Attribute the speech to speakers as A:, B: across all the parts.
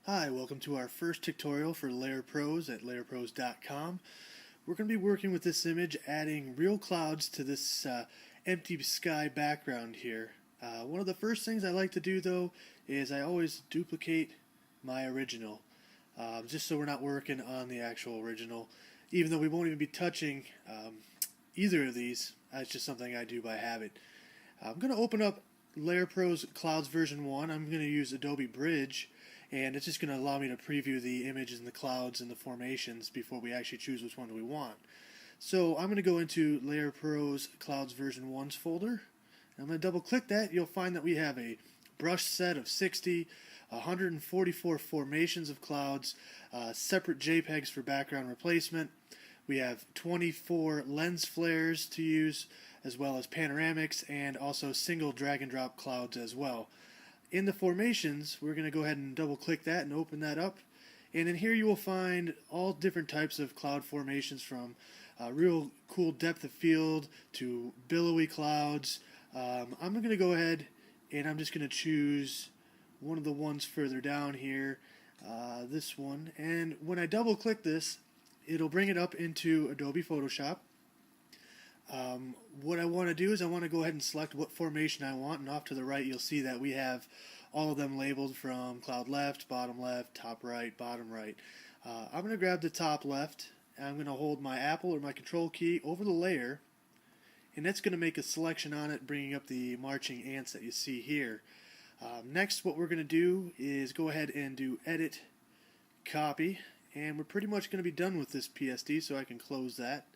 A: Hi, welcome to our first tutorial for Layer Pros at layerpros.com. We're going to be working with this image, adding real clouds to this empty sky background here. One of the first things I like to do though is I always duplicate my original, just so we're not working on the actual original, even though we won't even be touching either of these. That's just something I do by habit. I'm going to open up Layer Pros Clouds version 1. I'm going to use Adobe Bridge, and it's just going to allow me to preview the images and the clouds and the formations before we actually choose which one we want. So I'm going to go into Layer Pros Clouds version 1's folder. I'm going to double click that. You'll find that we have a brush set of 60, 144 formations of clouds, separate JPEGs for background replacement. We have 24 lens flares to use, as well as panoramics, and also single drag and drop clouds as well. In the formations, we're going to go ahead and double click that and open that up. And in here you will find all different types of cloud formations, from real cool depth of field to billowy clouds. I'm going to go ahead and I'm just going to choose one of the ones further down here, this one. And when I double click this, it'll bring it up into Adobe Photoshop. What I want to do is I want to go ahead and select what formation I want, and off to the right you'll see that we have all of them labeled from cloud left, top right, bottom right. I'm going to grab the top left, and I'm going to hold my Apple or my Control key over the layer, and that's going to make a selection on it, bringing up the marching ants that you see here. Next, what we're going to do is go ahead and do Edit, Copy, and we're pretty much going to be done with this PSD, so I can close that.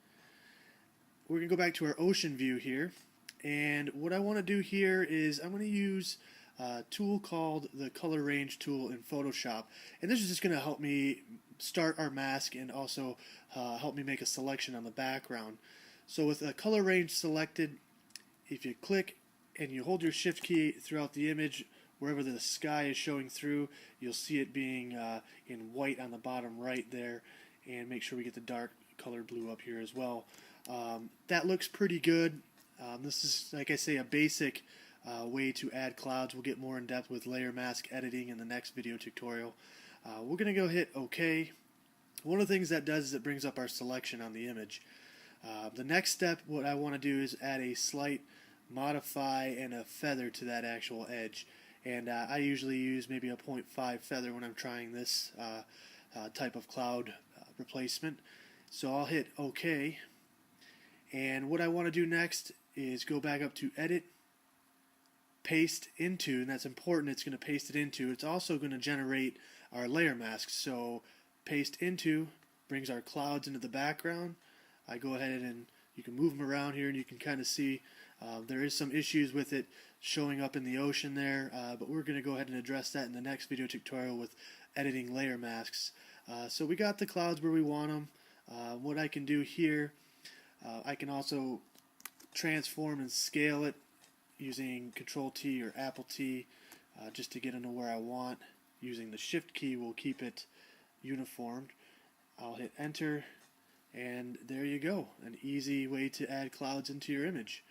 A: We're going to go back to our ocean view here, and what I want to do here is I'm going to use a tool called the Color Range tool in Photoshop, and this is just going to help me start our mask and also help me make a selection on the background. So with a color range selected, if you click and you hold your shift key throughout the image, wherever the sky is showing through, you'll see it being in white on the bottom right there, and make sure we get the dark colored blue up here as well. That looks pretty good. This is, like I say, a basic way to add clouds. We'll get more in depth with layer mask editing in the next video tutorial. We're going to go hit OK. One of the things that does is it brings up our selection on the image. The next step, what I want to do is add a slight modify and a feather to that actual edge. And I usually use maybe a 0.5 feather when I'm trying this type of cloud replacement. So I'll hit OK. And what I want to do next is go back up to Edit, Paste Into, and that's important. It's going to paste it into. It's also going to generate our layer mask. So Paste Into brings our clouds into the background. I go ahead and you can move them around here, and you can kind of see there is some issues with it showing up in the ocean there, but we're going to go ahead and address that in the next video tutorial with editing layer masks. So we got the clouds where we want them. What I can do here, I can also transform and scale it using Control T or Apple T just to get into where I want. Using the Shift key will keep it uniformed. I'll hit Enter, and there you go, an easy way to add clouds into your image.